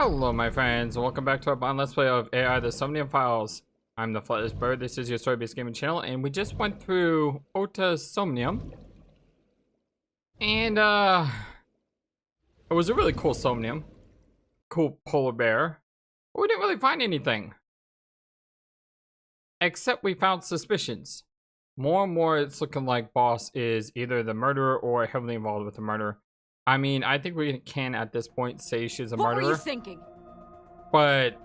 Hello my friends, and welcome back to our Let's Play of AI the Somnium Files. I'm the FlightlessBird, this is your story-based gaming channel, and we just went through Ota's Somnium. And it was a really cool Somnium. Cool polar bear. But we didn't really find anything. Except we found suspicions. More and more it's looking like Boss is either the murderer or heavily involved with the murder. I mean, I think we can at this point say she's a murderer. What were you thinking? But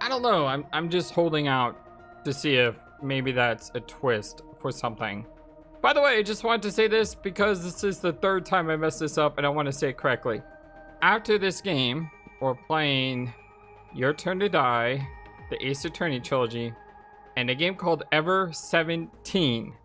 I don't know. I'm just holding out to see if maybe that's a twist for something. By the way, I just wanted to say this because this is the third time I messed this up and I want to say it correctly. After this game, we're playing Your Turn to Die, the Ace Attorney Trilogy, and a game called Ever 17.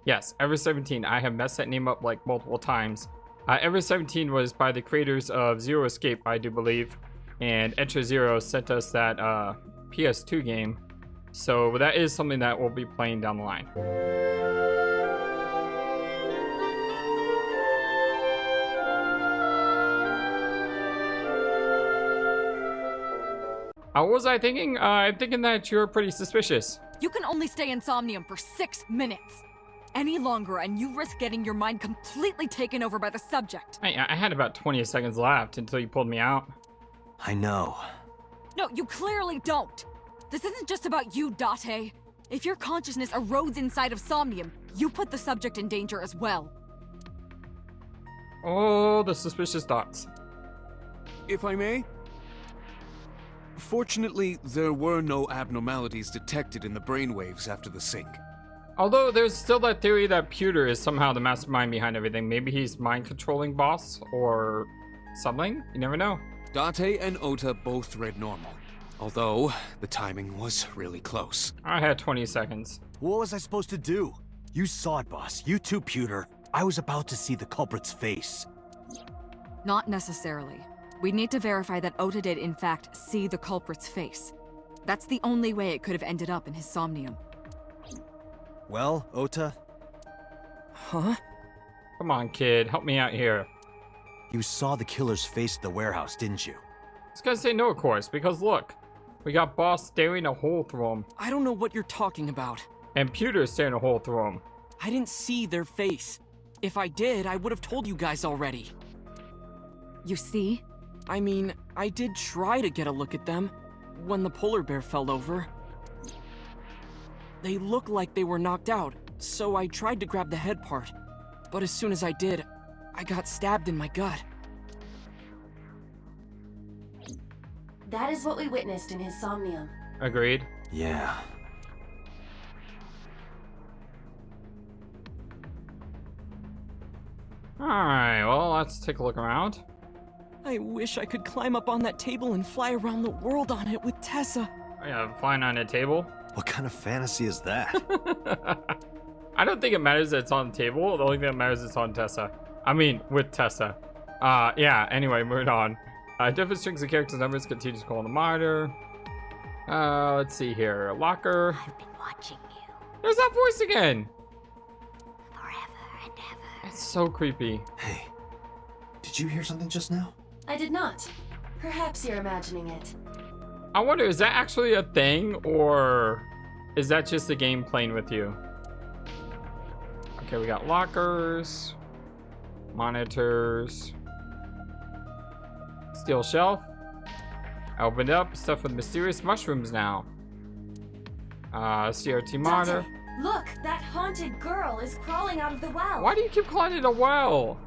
Yes, Ever 17. I have messed that name up like multiple times. Ever 17 was by the creators of Zero Escape, I do believe, and Enter Zero sent us that PS2 game, so that is something that we'll be playing down the line. What was I thinking? I'm thinking that you're pretty suspicious. You can only stay in Somnium for 6 minutes. Any longer and you risk getting your mind completely taken over by the subject. I had about 20 seconds left until you pulled me out. I know. No, you clearly don't. This isn't just about you, Date. If your consciousness erodes inside of Somnium, you put the subject in danger as well. Oh, the suspicious thoughts. If I may? Fortunately, there were no abnormalities detected in the brainwaves after the sync. Although there's still that theory that Pewter is somehow the mastermind behind everything. Maybe he's mind controlling Boss or something. You never know. Date and Ota both read normal, although the timing was really close. I had 20 seconds. What was I supposed to do? You saw it, boss. You too, Pewter. I was about to see the culprit's face. Not necessarily. We need to verify that Ota did in fact see the culprit's face. That's the only way it could have ended up in his Somnium. Well, Ota? Huh? Come on, kid. Help me out here. You saw the killer's face at the warehouse, didn't you? I was gonna say no, of course, because look. We got Boss staring a hole through him. I don't know what you're talking about. And Pewter staring a hole through him. I didn't see their face. If I did, I would have told you guys already. You see? I mean, I did try to get a look at them when the polar bear fell over. They looked like they were knocked out, so I tried to grab the head part. But as soon as I did, I got stabbed in my gut. That is what we witnessed in his Somnium. Agreed. Yeah. Alright, well, let's take a look around. I wish I could climb up on that table and fly around the world on it with Tessa. Oh, yeah, flying on a table. What kind of fantasy is that? I don't think it matters that it's on the table. The only thing that matters is it's on Tessa. I mean, with Tessa. Yeah, anyway, moving on. Different strings of characters' numbers continue to call on the monitor. Let's see here. Locker. I've been watching you There's that voice again. forever and ever. It's so creepy. Hey, did you hear something just now? I did not. Perhaps you're imagining it. I wonder, is that actually a thing, or is that just the game playing with you? Okay, we got lockers, monitors, steel shelf. I opened up, stuff with mysterious mushrooms now. CRT monitor. Dante, look, that haunted girl is crawling out of the well. Why do you keep calling it a well?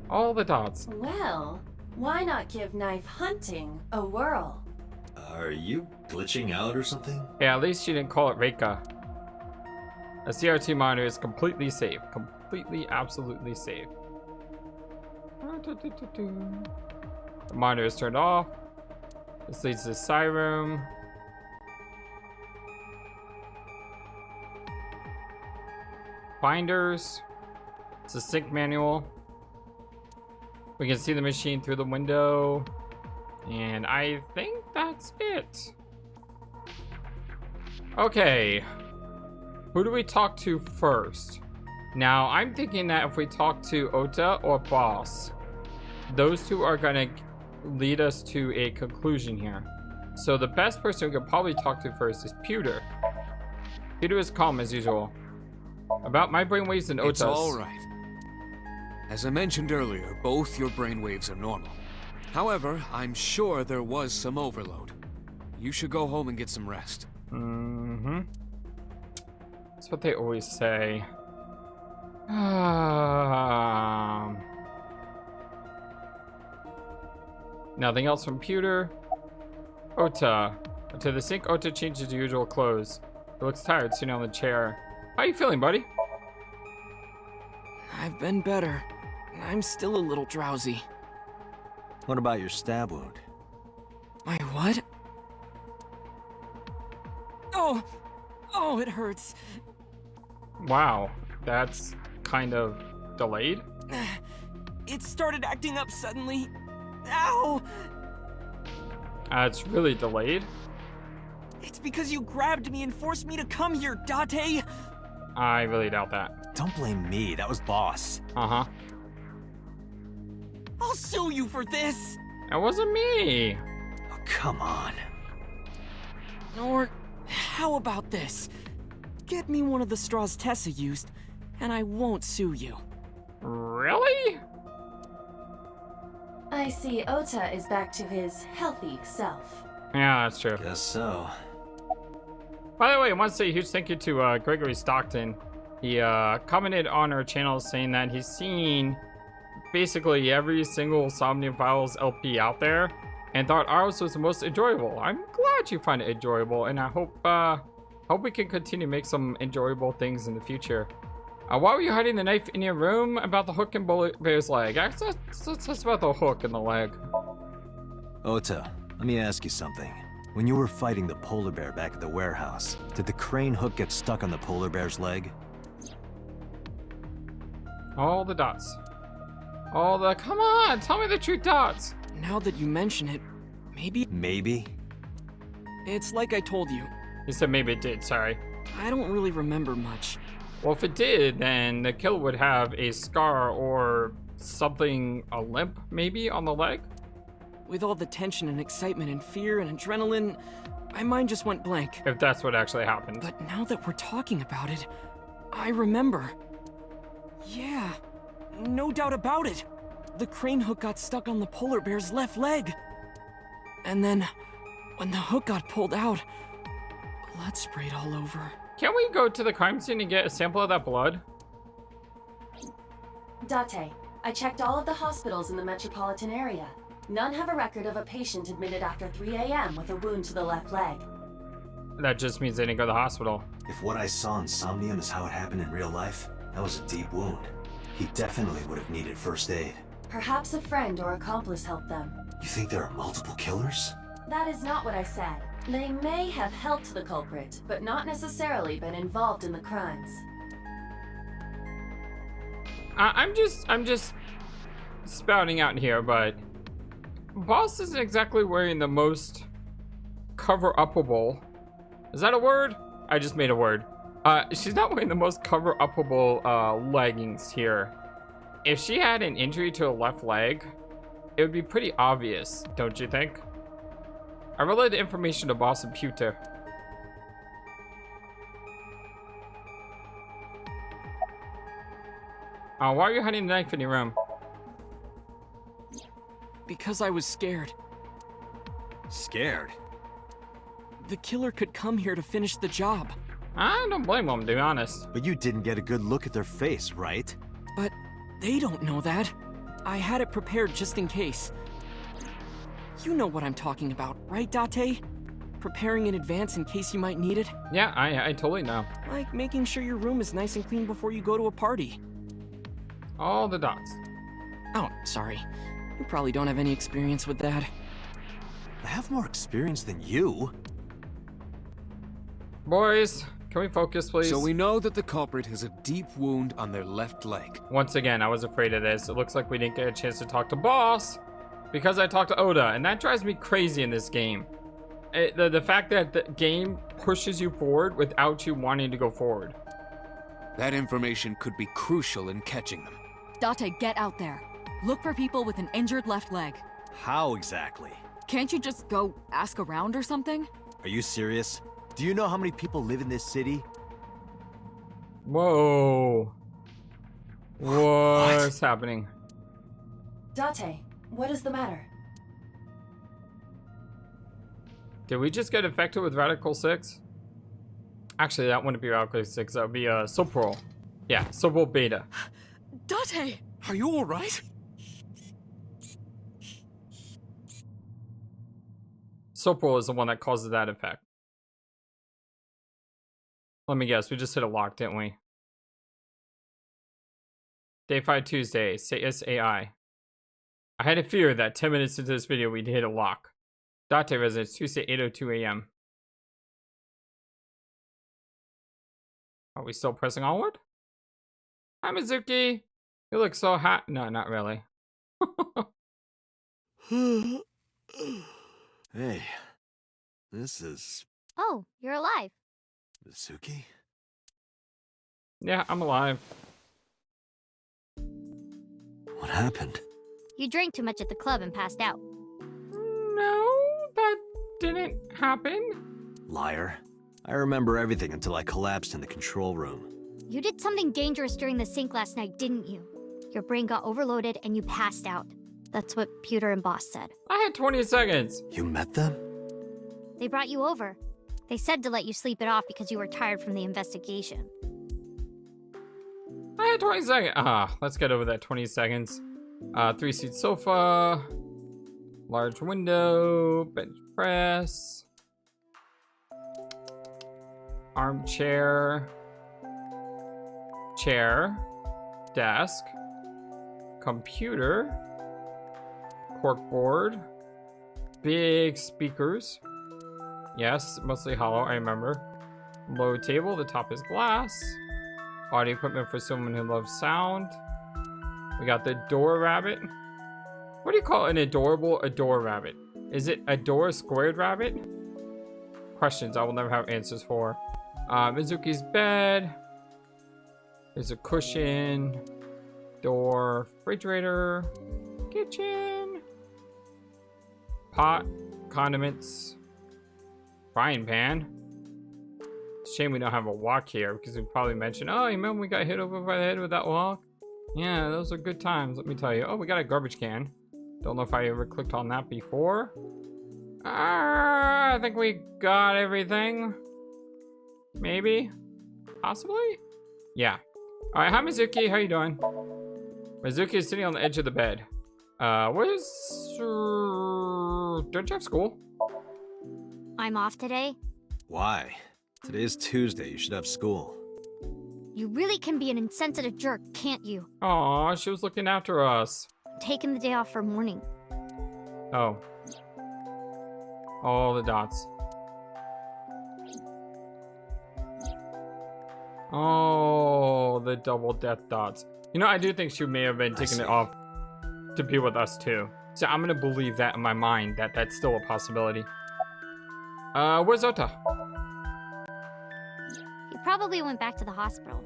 All the dots. Well, why not give knife hunting a whirl? Are you glitching out or something? Yeah, at least she didn't call it Reika. A CRT monitor is completely safe. Completely, absolutely safe. The monitor is turned off. This leads to the side room. Binders. It's a sync manual. We can see the machine through the window. And I think that's it. Okay. Who do we talk to first? Now, I'm thinking that if we talk to Ota or Boss, those two are gonna lead us to a conclusion here. So the best person we could probably talk to first is Pewter. Pewter is calm as usual. About my brainwaves and Ota's. It's all right. As I mentioned earlier, both your brainwaves are normal. However, I'm sure there was some overload. You should go home and get some rest. Mm-hmm. That's what they always say. Nothing else from Pewter. Ota. To the sink, Ota changes his usual clothes. He looks tired, sitting on the chair. How you feeling, buddy? I've been better. I'm still a little drowsy. What about your stab wound? My what? Oh! Oh, it hurts. Wow, that's kind of delayed. It started acting up suddenly. Ow! It's really delayed. It's because you grabbed me and forced me to come here, Date! I really doubt that. Don't blame me, that was Boss. Uh-huh. I'll sue you for this! It wasn't me. Oh, come on. Or, how about this? Get me one of the straws Tessa used, and I won't sue you. Really? I see Ota is back to his healthy self. Yeah, that's true. Guess so. By the way, I want to say a huge thank you to Gregory Stockton. He commented on our channel saying that he's seen basically every single Somnium Files LP out there and thought ours was the most enjoyable. I'm glad you find it enjoyable, and I hope we can continue to make some enjoyable things in the future. Why were you hiding the knife in your room? About the hook in Bullet Bear's leg. That's about the hook in the leg. Ota, let me ask you something. When you were fighting the polar bear back at the warehouse, did the crane hook get stuck on the polar bear's leg? All the dots. Come on, tell me the true dots. Now that you mention it, maybe... Maybe? It's like I told you. He said maybe it did, sorry. I don't really remember much. Well, if it did, then the killer would have a scar or something, a limp maybe, on the leg? With all the tension and excitement and fear and adrenaline, my mind just went blank. If that's what actually happened. But now that we're talking about it, I remember. Yeah, no doubt about it. The crane hook got stuck on the polar bear's left leg. And then, when the hook got pulled out, blood sprayed all over. Can't we go to the crime scene and get a sample of that blood? Date, I checked all of the hospitals in the metropolitan area. None have a record of a patient admitted after 3 a.m. with a wound to the left leg. That just means they didn't go to the hospital. If what I saw in Somnium is how it happened in real life, that was a deep wound. He definitely would have needed first aid. Perhaps a friend or accomplice helped them. You think there are multiple killers? That is not what I said. They may have helped the culprit, but not necessarily been involved in the crimes. I'm just spouting out here, but Boss isn't exactly wearing the most cover-upable. Is that a word? I just made a word. She's not wearing the most cover-upable leggings here. If she had an injury to her left leg, it would be pretty obvious, don't you think? I relayed the information to Boss and Pewter. Why are you hiding the knife in your room? Because I was scared. Scared? The killer could come here to finish the job. I don't blame them, to be honest. But you didn't get a good look at their face, right? But they don't know that. I had it prepared just in case. You know what I'm talking about, right, Date? Preparing in advance in case you might need it. Yeah, I totally know. Like making sure your room is nice and clean before you go to a party. All the dots. Oh, sorry. You probably don't have any experience with that. I have more experience than you. Boys, can we focus, please? So we know that the culprit has a deep wound on their left leg. Once again, I was afraid of this. It looks like we didn't get a chance to talk to Boss because I talked to Oda, and that drives me crazy in this game. The fact that the game pushes you forward without you wanting to go forward. That information could be crucial in catching them. Date, get out there. Look for people with an injured left leg. How exactly? Can't you just go ask around or something? Are you serious? Do you know how many people live in this city? Whoa. What's happening? Date, what is the matter? Did we just get infected with Radical 6? Actually, that wouldn't be Radical 6. That would be Soprol. Yeah, Soprol Beta. Date! Are you alright? Soprol is the one that causes that effect. Let me guess, we just hit a lock, didn't we? Day 5 Tuesday, CSAI. I had a fear that 10 minutes into this video we'd hit a lock. Date residence, Tuesday, 8:02 a.m. Are we still pressing onward? Hi, Mizuki. You look so hot. No, not really. Hey, this is Oh, you're alive. Mizuki? Yeah, I'm alive. What happened? You drank too much at the club and passed out. No, that didn't happen. Liar. I remember everything until I collapsed in the control room. You did something dangerous during the sink last night, didn't you? Your brain got overloaded and you passed out. That's what Pewter and Boss said. I had 20 seconds. You met them? They brought you over. They said to let you sleep it off because you were tired from the investigation. I had 20 seconds. Let's get over that 20 seconds. 3-seat sofa. Large window. Bench press. Armchair. Chair. Desk. Computer. Corkboard. Big speakers. Yes, mostly hollow, I remember. Low table, the top is glass. Audio equipment for someone who loves sound. We got the door rabbit. What do you call an adorable adore rabbit? Is it adore squared rabbit? Questions I will never have answers for. Mizuki's bed. There's a cushion. Door, refrigerator, kitchen. Pot, condiments. Frying pan. Shame we don't have a wok here because we'd probably mention, oh, you remember we got hit over by the head with that wok? Yeah, those are good times, let me tell you. Oh, we got a garbage can. Don't know if I ever clicked on that before. I think we got everything. Maybe? Possibly? Yeah. Alright, hi Mizuki, how you doing? Mizuki is sitting on the edge of the bed. Where's... don't you have school? I'm off today. Why? Today's Tuesday, you should have school. You really can be an insensitive jerk, can't you? Aw, she was looking after us. Taking the day off for mourning. Oh. All the dots. Oh, the double death dots. You know, I do think she may have been taking it off to be with us too. So I'm gonna believe that in my mind, that that's still a possibility. Where's Ota? He probably went back to the hospital.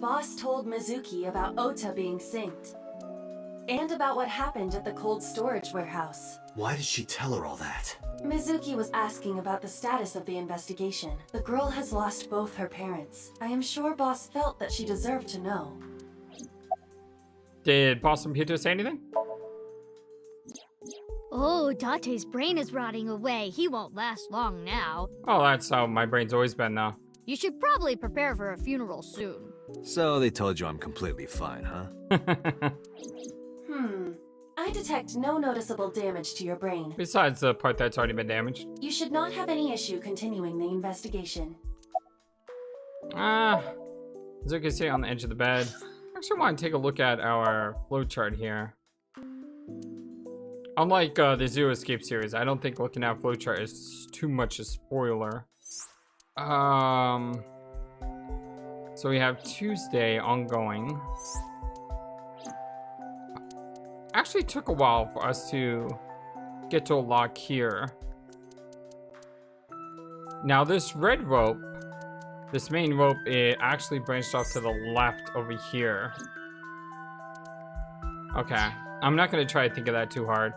Boss told Mizuki about Ota being synced. And about what happened at the cold storage warehouse. Why did she tell her all that? Mizuki was asking about the status of the investigation. The girl has lost both her parents. I am sure Boss felt that she deserved to know. Did Boss and Peter say anything? Oh, Date's brain is rotting away. He won't last long now. Oh, that's how my brain's always been now. You should probably prepare for a funeral soon. So they told you I'm completely fine, huh? I detect no noticeable damage to your brain. Besides the part that's already been damaged. You should not have any issue continuing the investigation. Mizuki's sitting on the edge of the bed. I actually want to take a look at our flowchart here. Unlike the Zero Escape series, I don't think looking at flowchart is too much a spoiler. So we have Tuesday ongoing. Actually took a while for us to get to a lock here. Now this red rope, this main rope, it actually branched off to the left over here. Okay, I'm not gonna try to think of that too hard.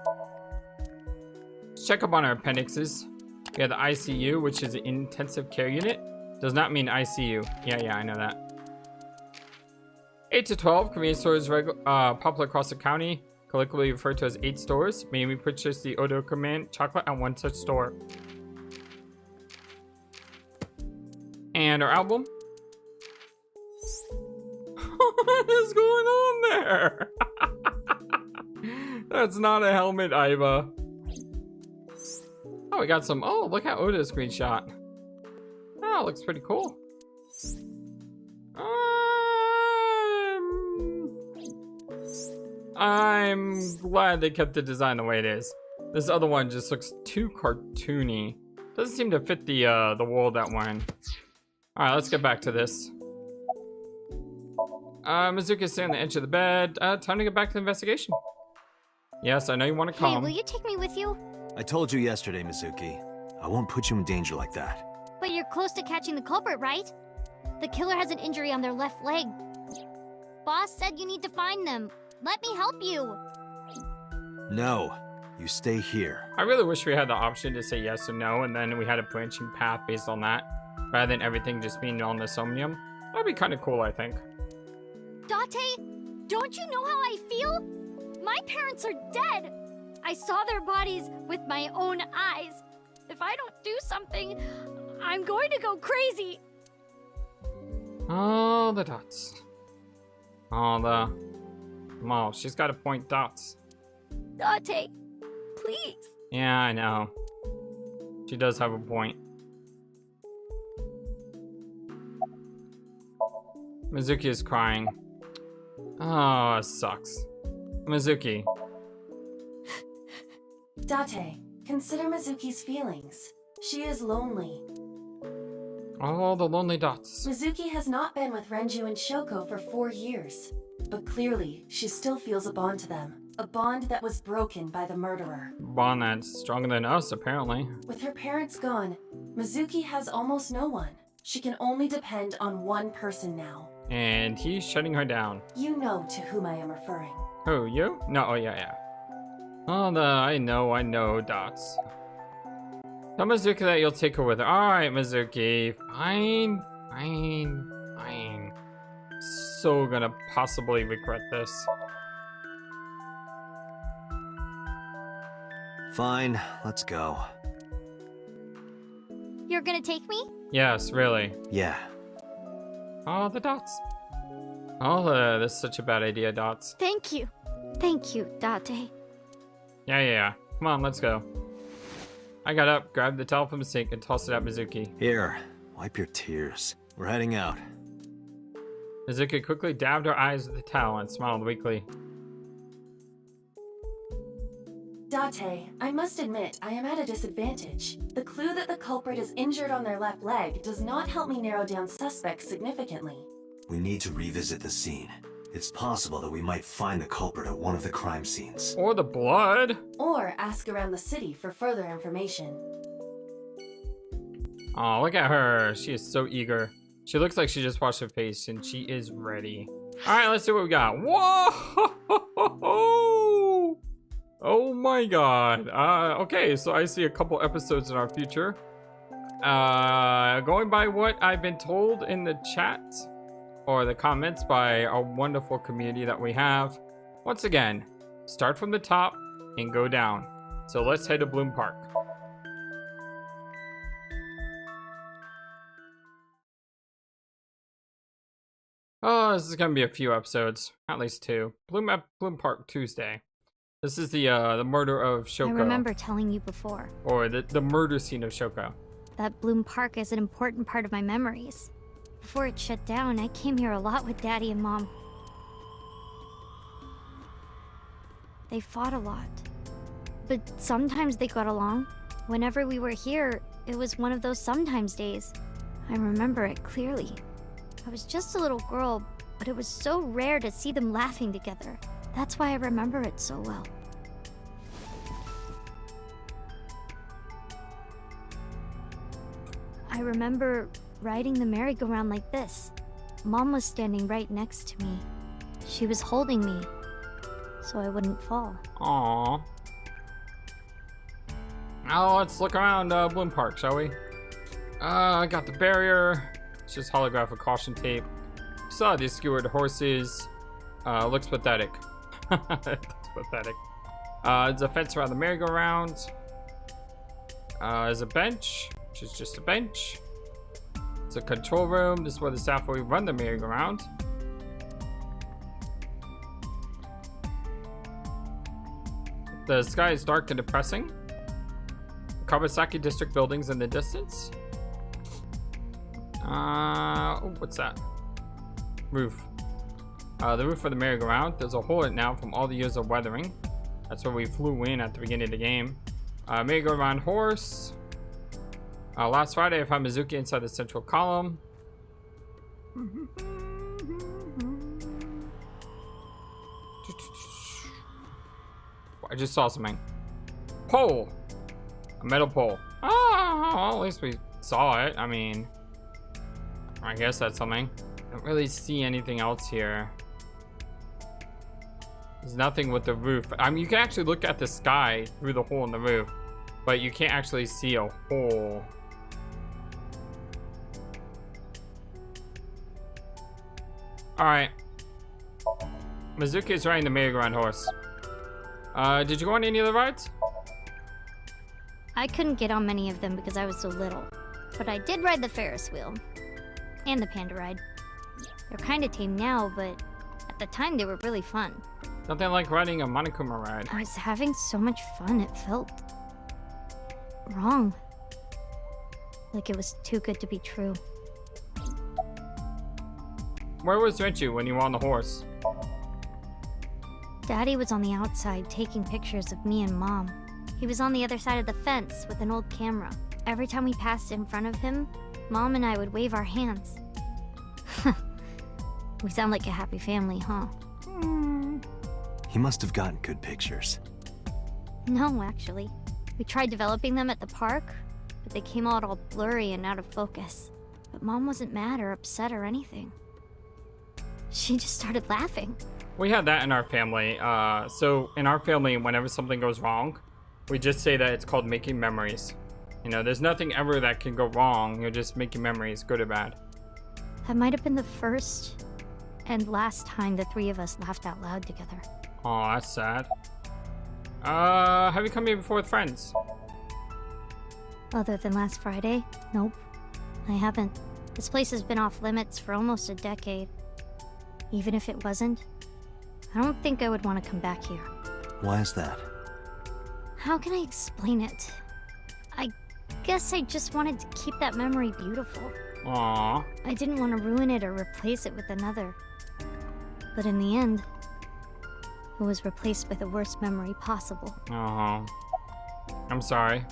Let's check up on our appendixes. We have the ICU, which is an intensive care unit. Does not mean ICU. Yeah, I know that. 8 to 12 convenience stores popular across the county, collectively referred to as 8 stores. May we purchase the Odo Command chocolate at one such store. And our album. What is going on there? That's not a helmet, Iva. Oh, we got some. Oh, look at Oda's screenshot. Oh, looks pretty cool. I'm glad they kept the design the way it is. This other one just looks too cartoony. Doesn't seem to fit the world that we're in. All right, let's get back to this. Mizuki's sitting on the edge of the bed. Time to get back to the investigation. Yes, I know you want to come. Hey, will you take me with you? I told you yesterday, Mizuki. I won't put you in danger like that. But you're close to catching the culprit, right? The killer has an injury on their left leg. Boss said you need to find them. Let me help you. No, you stay here. I really wish we had the option to say yes or no, and then we had a branching path based on that, rather than everything just being on the Somnium. That'd be kind of cool, I think. Date, don't you know how I feel? My parents are dead. I saw their bodies with my own eyes. If I don't do something, I'm going to go crazy. All the dots. All the... Oh, she's got to point dots. Date, please. Yeah, I know. She does have a point. Mizuki is crying. Oh, it sucks. Mizuki. Date, consider Mizuki's feelings. She is lonely. All the lonely dots. Mizuki has not been with Renju and Shoko for 4 years. But clearly, she still feels a bond to them. A bond that was broken by the murderer. Bond that's stronger than us, apparently. With her parents gone, Mizuki has almost no one. She can only depend on one person now. And he's shutting her down. You know to whom I am referring. Who, you? No, oh yeah. Oh, I know, dots. Tell Mizuki that you'll take her with her. Alright, Mizuki. Fine. So gonna possibly regret this. Fine, let's go. You're gonna take me? Yes, really. Yeah. Oh, the dots. Oh, this is such a bad idea, dots. Thank you. Thank you, Date. Yeah. Come on, let's go. I got up, grabbed the towel from the sink, and tossed it at Mizuki. Here, wipe your tears. We're heading out. Mizuki quickly dabbed her eyes with the towel and smiled weakly. Date, I must admit, I am at a disadvantage. The clue that the culprit is injured on their left leg does not help me narrow down suspects significantly. We need to revisit the scene. It's possible that we might find the culprit at one of the crime scenes. Or the blood. Or ask around the city for further information. Oh, look at her. She is so eager. She looks like she just washed her face and she is ready. All right, let's see what we got. Whoa! Oh my god. Okay, so I see a couple episodes in our future. Going by what I've been told in the chat or the comments by our wonderful community that we have. Once again, start from the top and go down. So let's head to Bloom Park. Oh, this is gonna be a few episodes, at least 2. Bloom Park Tuesday. This is the murder of Shoko. I remember telling you before. Or the murder scene of Shoko. That Bloom Park is an important part of my memories. Before it shut down, I came here a lot with Daddy and Mom. They fought a lot. But sometimes they got along. Whenever we were here, it was one of those sometimes days. I remember it clearly. I was just a little girl, but it was so rare to see them laughing together. That's why I remember it so well. I remember riding the merry-go-round like this. Mom was standing right next to me. She was holding me. so I wouldn't fall. Aww. Now let's look around Bloom Park, shall we? I got the barrier. It's just holographic caution tape. Saw these skewered horses. Looks pathetic. Looks pathetic. There's a fence around the merry-go-round. There's a bench, which is just a bench. It's a control room. This is where the staff will run the merry-go-round. The sky is dark and depressing. Kawasaki District buildings in the distance. Oh, what's that? Roof. The roof of the merry-go-round. There's a hole in it now from all the years of weathering. That's where we flew in at the beginning of the game. Merry-go-round horse. Last Friday, I found Mizuki inside the central column. I just saw something. Pole. A metal pole. Oh, well, at least we saw it. I mean, I guess that's something. I don't really see anything else here. There's nothing with the roof. I mean, you can actually look at the sky through the hole in the roof, but you can't actually see a hole. Alright. Mizuki is riding the merry-go-round horse. Did you go on any of the rides? I couldn't get on many of them because I was so little. But I did ride the Ferris wheel. And the panda ride. They're kinda tame now, but at the time they were really fun. Nothing like riding a Monokuma ride. I was having so much fun, it felt wrong. Like it was too good to be true. Where was Renchu when you were on the horse? Daddy was on the outside taking pictures of me and Mom. He was on the other side of the fence with an old camera. Every time we passed in front of him, Mom and I would wave our hands. We sound like a happy family, huh? He must have gotten good pictures. No, actually. We tried developing them at the park, but they came out all blurry and out of focus. But Mom wasn't mad or upset or anything. She just started laughing. We had that in our family. So in our family, whenever something goes wrong, we just say that it's called making memories. You know, there's nothing ever that can go wrong. You're just making memories, good or bad. That might have been the first and last time the three of us laughed out loud together. Oh, that's sad. Have you come here before with friends? Other than last Friday? Nope. I haven't. This place has been off limits for almost a decade. Even if it wasn't, I don't think I would want to come back here. Why is that? How can I explain it? I guess I just wanted to keep that memory beautiful. Aww. I didn't want to ruin it or replace it with another. But in the end, it was replaced by the worst memory possible. I'm sorry.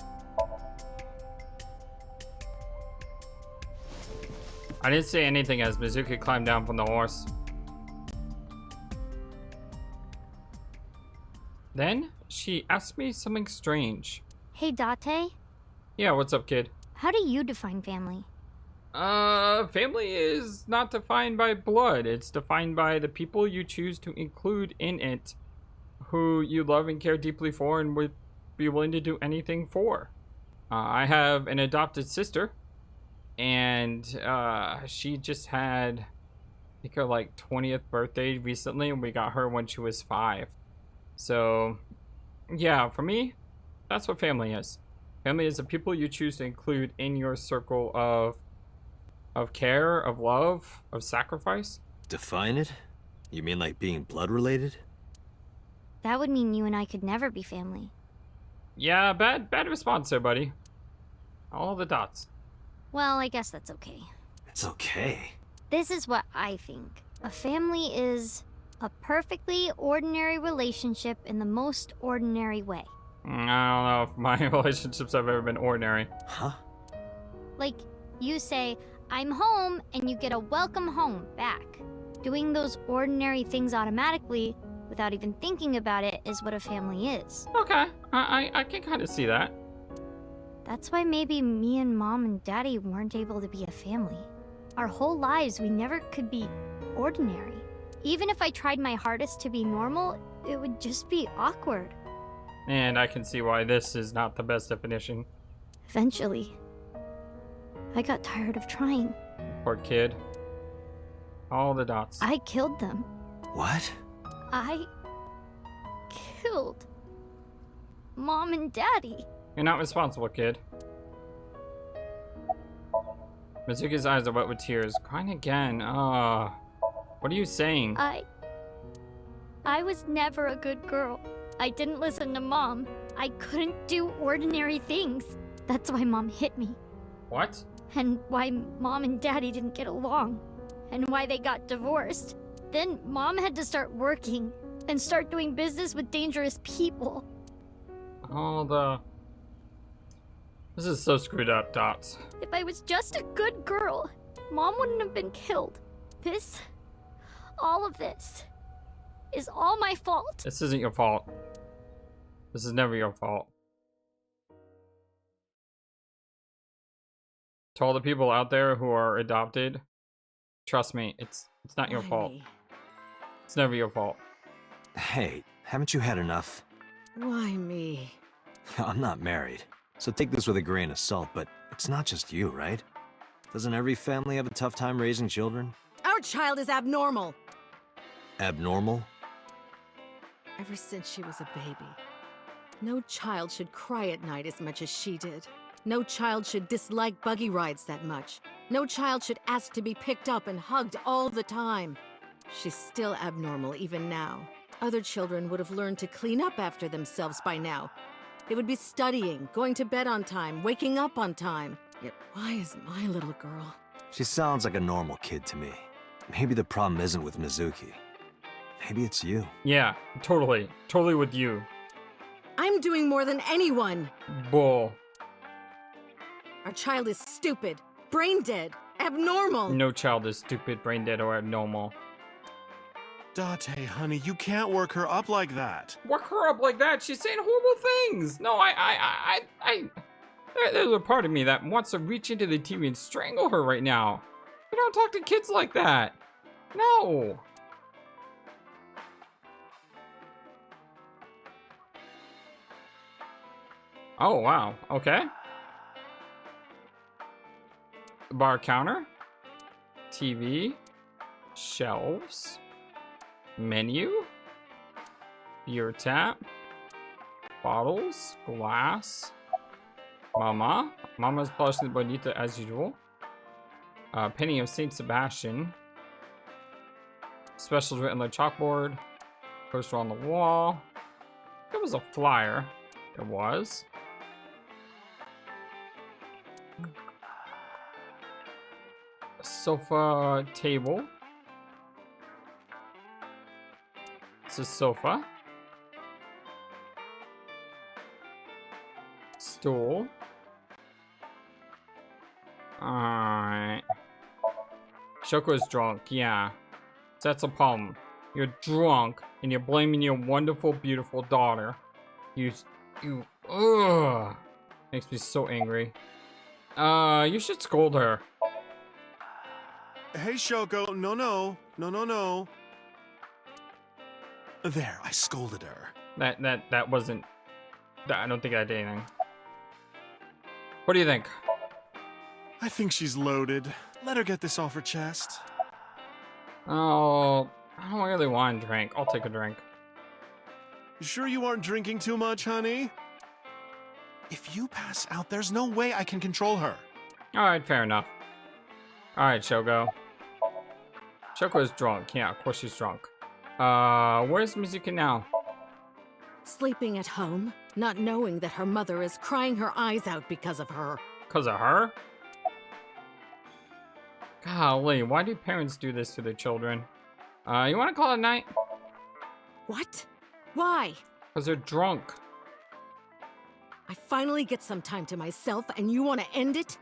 I didn't say anything as Mizuki climbed down from the horse. Then, she asked me something strange. Hey, Date? Yeah, what's up, kid? How do you define family? Family is not defined by blood. It's defined by the people you choose to include in it, who you love and care deeply for and would be willing to do anything for. I have an adopted sister, and she just had, I think, her like 20th birthday recently, and we got her when she was 5. So, yeah, for me, that's what family is. Family is the people you choose to include in your circle of care, of love, of sacrifice. Define it? You mean like being blood related? That would mean you and I could never be family. Yeah, bad response there, buddy. All the dots. Well, I guess that's okay. It's okay. This is what I think. A family is a perfectly ordinary relationship in the most ordinary way. I don't know if my relationships have ever been ordinary. Huh? Like, you say, I'm home, and you get a welcome home back. Doing those ordinary things automatically, without even thinking about it, is what a family is. Okay, I can kind of see that. That's why maybe me and Mom and Daddy weren't able to be a family. Our whole lives, we never could be ordinary. Even if I tried my hardest to be normal, it would just be awkward. And I can see why this is not the best definition. Eventually, I got tired of trying. Poor kid. All the dots. I killed them. What? I killed Mom and Daddy. You're not responsible, kid. Mizuki's eyes are wet with tears. Crying again. What are you saying? I was never a good girl. I didn't listen to Mom. I couldn't do ordinary things. That's why Mom hit me. What? And why Mom and Daddy didn't get along. And why they got divorced. Then Mom had to start working and start doing business with dangerous people. This is so screwed up, Dots. If I was just a good girl, Mom wouldn't have been killed. All of this, is all my fault. This isn't your fault. This is never your fault. To all the people out there who are adopted, trust me, it's not your fault. It's never your fault. Hey, haven't you had enough? Why me? I'm not married, so take this with a grain of salt, but it's not just you, right? Doesn't every family have a tough time raising children? Our child is abnormal. Abnormal? Ever since she was a baby. No child should cry at night as much as she did. No child should dislike buggy rides that much. No child should ask to be picked up and hugged all the time. She's still abnormal even now. Other children would have learned to clean up after themselves by now. They would be studying, going to bed on time, waking up on time. Yet why is my little girl? She sounds like a normal kid to me. Maybe the problem isn't with Mizuki. Maybe it's you. Yeah, totally. Totally with you. I'm doing more than anyone. Bull. Our child is stupid, brain dead, abnormal. No child is stupid, brain dead, or abnormal. Date, honey, you can't work her up like that. Work her up like that? She's saying horrible things. No, there's a part of me that wants to reach into the TV and strangle her right now. You don't talk to kids like that. No. Oh, wow. Okay. Bar counter. TV. Shelves. Menu. Beer tap. Bottles. Glass. Mama. Mama's plushly bonita as usual. Penny of Saint Sebastian. Specials written on the chalkboard. Poster on the wall. There was a flyer. There was. A sofa table. It's a sofa. Stool. Alright. Shoko is drunk, yeah. That's a problem. You're drunk and you're blaming your wonderful, beautiful daughter. Ugh. Makes me so angry. You should scold her. Hey, Shoko, no. There, I scolded her. That wasn't... I don't think I did anything. What do you think? I think she's loaded. Let her get this off her chest. Oh, I don't really want a drink. I'll take a drink. You sure you aren't drinking too much, honey? If you pass out, there's no way I can control her. Alright, fair enough. Alright, Shoko. Shoko is drunk. Yeah, of course she's drunk. Where's Mizuki now? Sleeping at home, not knowing that her mother is crying her eyes out because of her. Because of her? Golly, why do parents do this to their children? You want to call it a night? What? Why? Because they're drunk. I finally get some time to myself and you want to end it?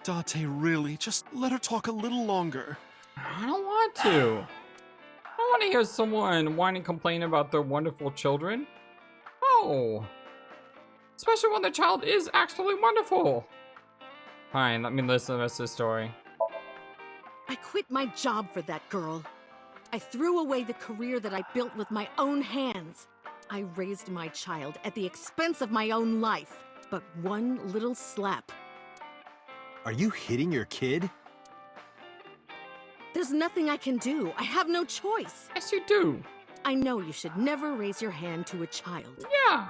Date, really? Just let her talk a little longer. I don't want to. I don't want to hear someone whine and complain about their wonderful children. Oh. Especially when the child is actually wonderful. Fine, let me listen to the rest of the story. I quit my job for that girl. I threw away the career that I built with my own hands. I raised my child at the expense of my own life. But one little slap. Are you hitting your kid? There's nothing I can do. I have no choice. Yes, you do. I know you should never raise your hand to a child. Yeah.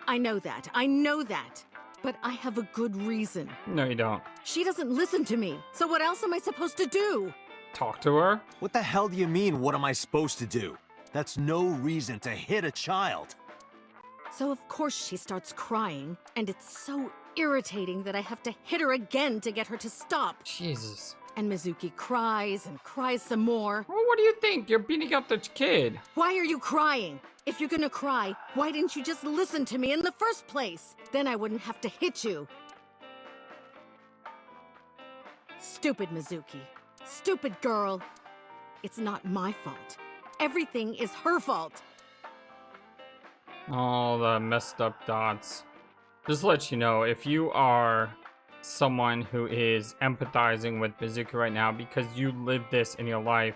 I know that. I know that. But I have a good reason. No, you don't. She doesn't listen to me. So what else am I supposed to do? Talk to her. What the hell do you mean, what am I supposed to do? That's no reason to hit a child. So of course she starts crying, and it's so irritating that I have to hit her again to get her to stop. Jesus. And Mizuki cries and cries some more. Well, what do you think? You're beating up the kid. Why are you crying? If you're gonna cry, why didn't you just listen to me in the first place? Then I wouldn't have to hit you. Stupid Mizuki. Stupid girl. It's not my fault. Everything is her fault. All the messed up dots. Just to let you know, if you are someone who is empathizing with Mizuki right now because you lived this in your life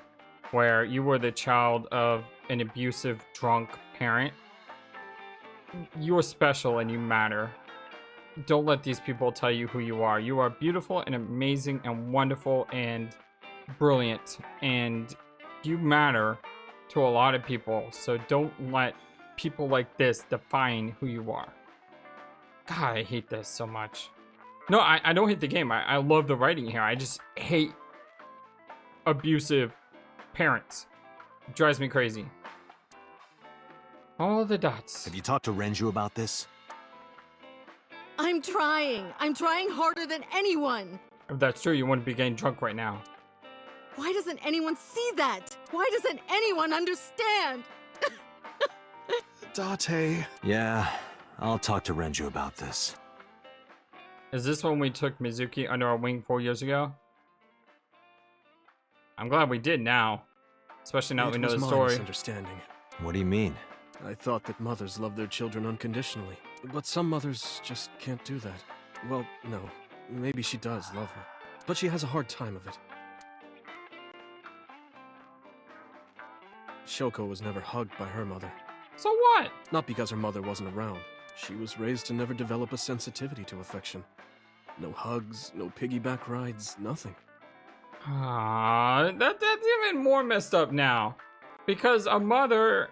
where you were the child of an abusive, drunk parent, you are special and you matter. Don't let these people tell you who you are. You are beautiful and amazing and wonderful and brilliant, and you matter to a lot of people, so don't let people like this define who you are. God, I hate this so much. No, I don't hate the game. I love the writing here. I just hate abusive parents. It drives me crazy. All the dots. Have you talked to Renju about this? I'm trying. I'm trying harder than anyone. If that's true, you wouldn't be getting drunk right now. Why doesn't anyone see that? Why doesn't anyone understand? Date. Yeah, I'll talk to Renju about this. Is this when we took Mizuki under our wing 4 years ago? I'm glad we did now. Especially now that we know the story. Misunderstanding. What do you mean? I thought that mothers love their children unconditionally. But some mothers just can't do that. Well, no. Maybe she does love her. But she has a hard time of it. Shoko was never hugged by her mother. So what? Not because her mother wasn't around. She was raised to never develop a sensitivity to affection. No hugs, no piggyback rides, nothing. That's even more messed up now. Because a mother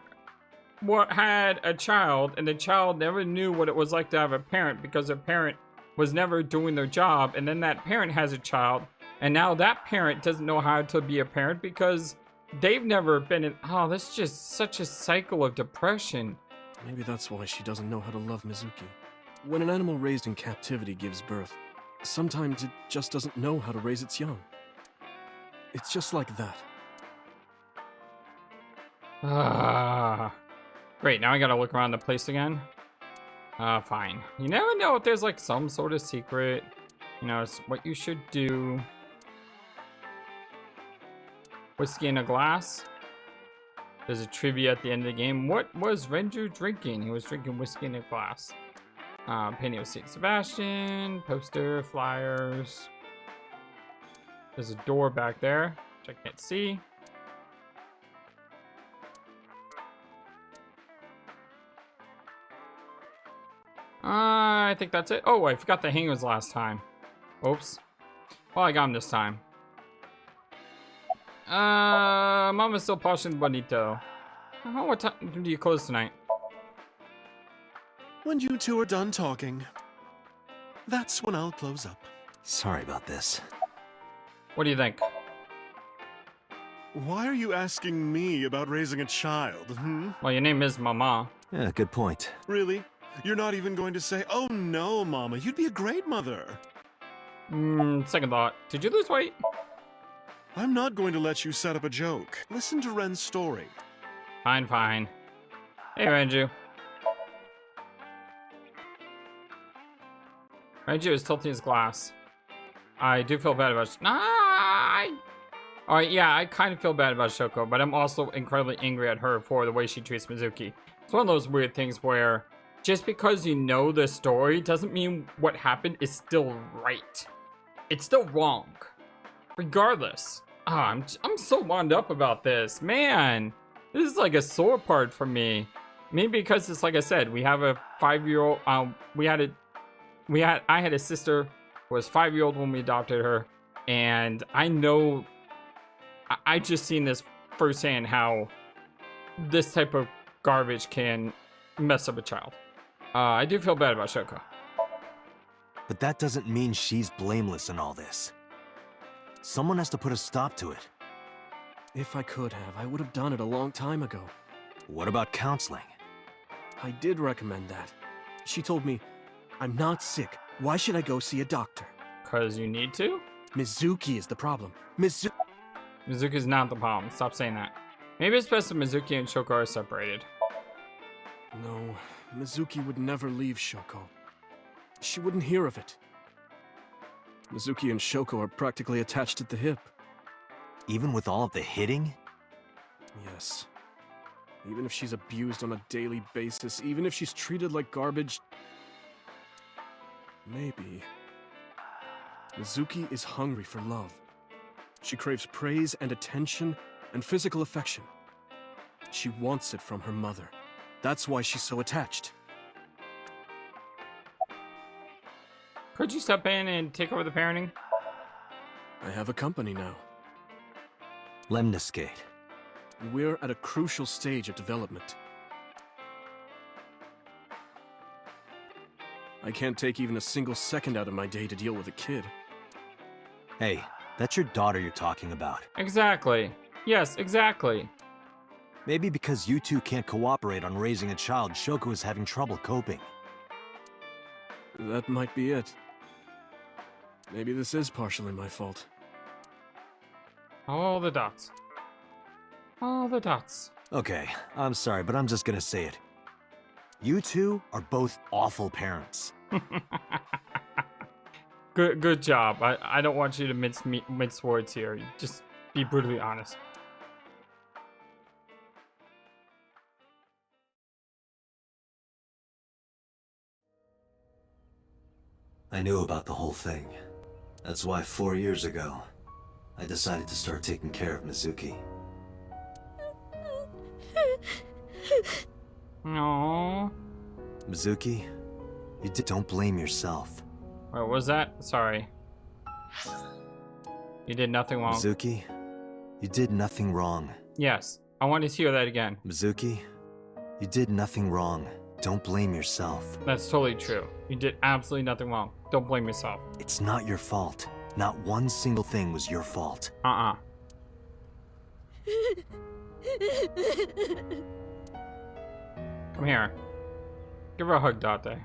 had a child, and the child never knew what it was like to have a parent because their parent was never doing their job, and then that parent has a child, and now that parent doesn't know how to be a parent because they've never been in. Oh, that's just such a cycle of depression. Maybe that's why she doesn't know how to love Mizuki. When an animal raised in captivity gives birth, sometimes it just doesn't know how to raise its young. It's just like that. Great, now I gotta look around the place again. Fine. You never know if there's like some sort of secret. You know, it's what you should do. Whiskey in a glass. There's a trivia at the end of the game. What was Renju drinking? He was drinking whiskey in a glass. Painting of St. Sebastian. Poster, flyers. There's a door back there, which I can't see. I think that's it. Oh, I forgot the hangers last time. Oops. Well, I got him this time. Mama's still polishing Bonito. Oh, what time do you close tonight? When you two are done talking, that's when I'll close up. Sorry about this. What do you think? Why are you asking me about raising a child, Well, your name is Mama. Yeah, good point. Really? You're not even going to say, oh no, Mama, you'd be a great mother. Second thought. Did you lose weight? I'm not going to let you set up a joke. Listen to Ren's story. Fine, fine. Hey, Renju. Renju is tilting his glass. I do feel bad about Alright, yeah, I kind of feel bad about Shoko, but I'm also incredibly angry at her for the way she treats Mizuki. It's one of those weird things where just because you know the story doesn't mean what happened is still right. It's still wrong. Regardless. I'm so wound up about this, man. This is like a sore part for me. Maybe because it's like I said, we have a 5-year-old. I had a sister who was 5-year-old when we adopted her, and I know. I just seen this firsthand how this type of garbage can mess up a child. I do feel bad about Shoko. But that doesn't mean she's blameless in all this. Someone has to put a stop to it. If I could have, I would have done it a long time ago. What about counseling? I did recommend that. She told me, I'm not sick. Why should I go see a doctor? Cause you need to? Mizuki is the problem. Mizuki's not the problem. Stop saying that. Maybe it's best if Mizuki and Shoko are separated. No, Mizuki would never leave Shoko. She wouldn't hear of it. Mizuki and Shoko are practically attached at the hip. Even with all of the hitting? Yes. Even if she's abused on a daily basis, even if she's treated like garbage... Maybe. Mizuki is hungry for love. She craves praise and attention and physical affection. She wants it from her mother. That's why she's so attached. Could you step in and take over the parenting? I have a company now. Lemniscate. And we're at a crucial stage of development. I can't take even a single second out of my day to deal with a kid. Hey, that's your daughter you're talking about. Exactly. Yes, exactly. Maybe because you two can't cooperate on raising a child, Shoko is having trouble coping. That might be it. Maybe this is partially my fault. All the dots. All the dots. Okay, I'm sorry, but I'm just gonna say it. You two are both awful parents. Good job. I don't want you to mince words here. Just be brutally honest. I knew about the whole thing. That's why 4 years ago, I decided to start taking care of Mizuki. Aww. Mizuki, don't blame yourself. Wait, what was that? Sorry. You did nothing wrong. Mizuki, you did nothing wrong. Yes, I want to hear that again. Mizuki, you did nothing wrong. Don't blame yourself. That's totally true. You did absolutely nothing wrong. Don't blame yourself. It's not your fault. Not one single thing was your fault. Come here. Give her a hug, Date.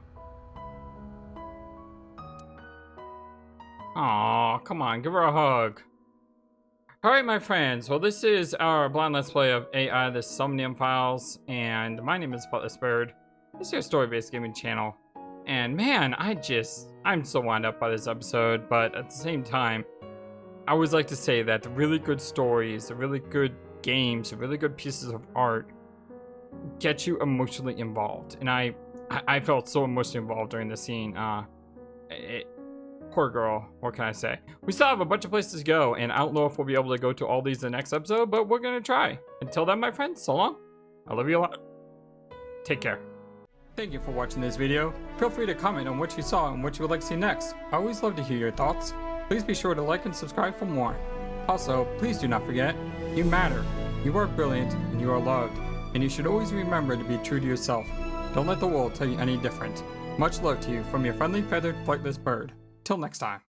Aw, come on, give her a hug. Alright, my friends, well, this is our blind let's play of AI, the Somnium Files, and my name is FlightlessBird. This is your story-based gaming channel. And man, I'm so wound up by this episode, but at the same time, I always like to say that the really good stories, the really good games, the really good pieces of art get you emotionally involved. And I felt so emotionally involved during the scene. Poor girl, what can I say? We still have a bunch of places to go, and I don't know if we'll be able to go to all these in the next episode, but we're gonna try. Until then, my friends, so long. I love you a lot. Take care. Thank you for watching this video. Feel free to comment on what you saw and what you would like to see next. I always love to hear your thoughts. Please be sure to like and subscribe for more. Also, please do not forget, you matter. You are brilliant and you are loved. And you should always remember to be true to yourself. Don't let the world tell you any different. Much love to you from your friendly feathered flightless bird. Till next time.